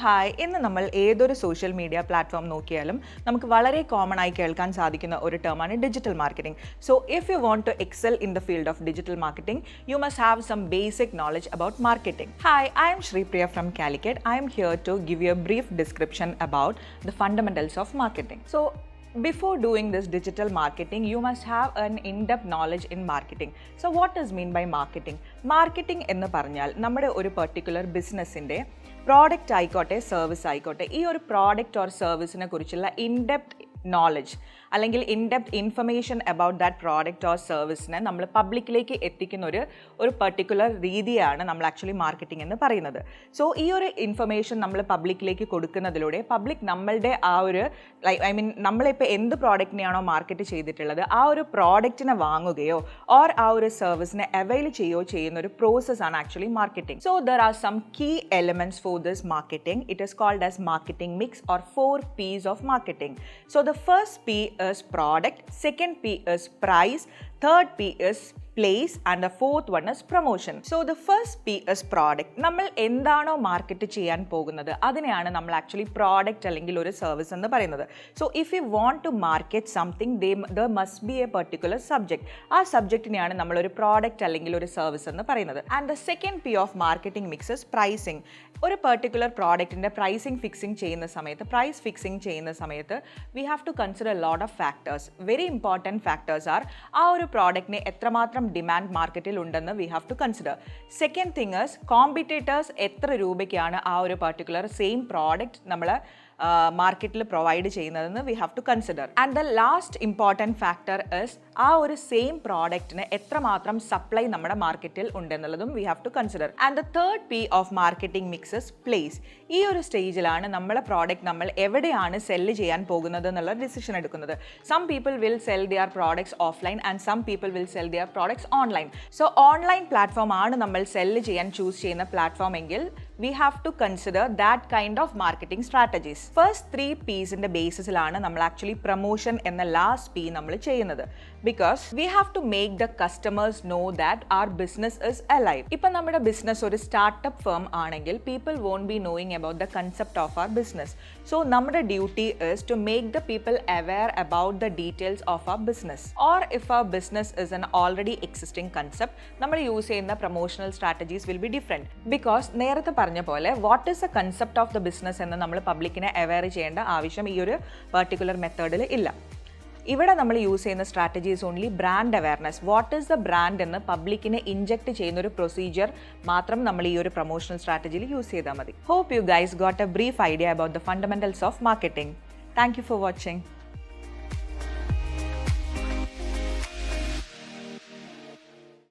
Hi, ഇന്ന് നമ്മൾ ഏതൊരു സോഷ്യൽ മീഡിയ പ്ലാറ്റ്ഫോം നോക്കിയാലും നമുക്ക് വളരെ കോമൺ ആയി കേൾക്കാൻ സാധിക്കുന്ന ഒരു ടേമാണ് digital marketing. So if you want to excel in the field of digital marketing, you must have some basic knowledge about marketing. Hi, I am Shri Priya from Calicut. I am here to give you a brief description about the fundamentals of marketing. So, before doing this digital marketing, you must have an in-depth knowledge in marketing. So, what does mean by marketing? Marketing എന്ന് പറഞ്ഞാൽ നമ്മുടെ ഒരു particular ബിസിനസ്സിൻ്റെ product ആയിക്കോട്ടെ service ആയിക്കോട്ടെ, ഈ ഒരു product or സർവീസിനെ കുറിച്ചുള്ള ഇൻഡെപ്ത് നോളജ് അല്ലെങ്കിൽ in-depth information about that product or സർവീസിനെ നമ്മൾ പബ്ലിക്കിലേക്ക് എത്തിക്കുന്ന ഒരു പെർട്ടിക്കുലർ രീതിയാണ് നമ്മൾ ആക്ച്വലി മാർക്കറ്റിംഗ് എന്ന് പറയുന്നത്. സോ ഈ ഒരു ഇൻഫർമേഷൻ നമ്മൾ പബ്ലിക്കിലേക്ക് കൊടുക്കുന്നതിലൂടെ പബ്ലിക് നമ്മളുടെ ആ ഒരു നമ്മളിപ്പോൾ എന്ത് പ്രോഡക്റ്റിനെയാണോ മാർക്കറ്റ് ചെയ്തിട്ടുള്ളത് ആ ഒരു പ്രോഡക്റ്റിനെ വാങ്ങുകയോ ഓർ ആ ഒരു സർവീസിനെ അവൈൽ ചെയ്യുകയോ ചെയ്യുന്ന ഒരു പ്രോസസ്സാണ് actually marketing. So there are some key elements for this marketing. It is called as marketing mix or 4 P's of marketing. So the first P is product, second P is price, third P is place and the fourth one is promotion. So the first P is product. നമ്മൾ എന്താണോ market ചെയ്യാൻ പോകുന്നത് അതിനെയാണ് നമ്മൾ actually product അല്ലെങ്കിൽ ഒരു service എന്ന് പറയുന്നത്. So if you want to market something there must be a particular subject. ആ സബ്ജക്റ്റിനെയാണ് നമ്മളൊരു പ്രോഡക്റ്റ് അല്ലെങ്കിൽ ഒരു സർവീസ് എന്ന് പറയുന്നത്. And the second P of marketing mix is pricing. ഒരു പെർട്ടിക്കുലർ പ്രോഡക്റ്റിൻ്റെ പ്രൈസിങ് ഫിക്സിംഗ് ചെയ്യുന്ന സമയത്ത് we have to consider lot of factors. Very important factors are ആ ഒരു പ്രോഡക്റ്റിന് എത്രമാത്രം ഡിമാൻഡ് മാർക്കറ്റിൽ ഉണ്ടെന്ന് we have to consider. Second thing is competitors എത്ര രൂപയ്ക്കാണ് ആ ഒരു പെർട്ടിക്കുലർ സെയിം പ്രോഡക്റ്റ് നമ്മൾ മാർക്കറ്റിൽ പ്രൊവൈഡ് ചെയ്യുന്നതെന്ന് we have to consider. And the last important factor is ആ ഒരു സെയിം പ്രോഡക്റ്റിന് എത്രമാത്രം സപ്ലൈ നമ്മുടെ മാർക്കറ്റിൽ ഉണ്ടെന്നുള്ളതും we have to consider. And the third P of marketing mixes place. ഈ ഒരു സ്റ്റേജിലാണ് നമ്മളെ പ്രോഡക്റ്റ് നമ്മൾ എവിടെയാണ് സെല്ല് ചെയ്യാൻ പോകുന്നത് എന്നുള്ള ഡിസിഷൻ എടുക്കുന്നത്. Some people will sell their products offline and some people will sell their products online. So online platform ആണ് നമ്മൾ സെല്ല് ചെയ്യാൻ ചൂസ് ചെയ്യുന്ന പ്ലാറ്റ്ഫോം എങ്കിൽ we have to consider that kind of marketing strategies. First 3 P's in the ബേസിസിലാണ് നമ്മൾ actually promotion എന്ന last P നമ്മൾ ചെയ്യുന്നത്. Because we have to make the customers know that our business is alive. ഇപ്പം നമ്മുടെ ബിസിനസ് ഒരു സ്റ്റാർട്ടപ്പ് ഫേം ആണെങ്കിൽ people won't be knowing about the concept of our business. So നമ്മുടെ duty is to make the people aware about the details of our business. Or if our business is an already existing concept, നമ്മൾ use ചെയ്യുന്ന promotional strategies will be different. Because നേരത്തെ പറഞ്ഞ പോലെ what is the concept of the business എന്ന് നമ്മൾ പബ്ലിക്കിനെ aware ചെയ്യേണ്ട ആവശ്യം ഈ ഒരു പെർട്ടിക്കുലർ മെത്തേഡിൽ ഇല്ല. ഇവിടെ നമ്മൾ യൂസ് ചെയ്യുന്ന strategies only brand awareness. What is the brand എന്ന് പബ്ലിക്കിനെ ഇൻജെക്ട് ചെയ്യുന്ന ഒരു പ്രൊസീജിയർ മാത്രം നമ്മൾ ഈ ഒരു പ്രൊമോഷണൽ സ്ട്രാറ്റജിയിൽ യൂസ് ചെയ്താൽ മതി. Hope you guys got a brief idea about the fundamentals of marketing. Thank you for watching.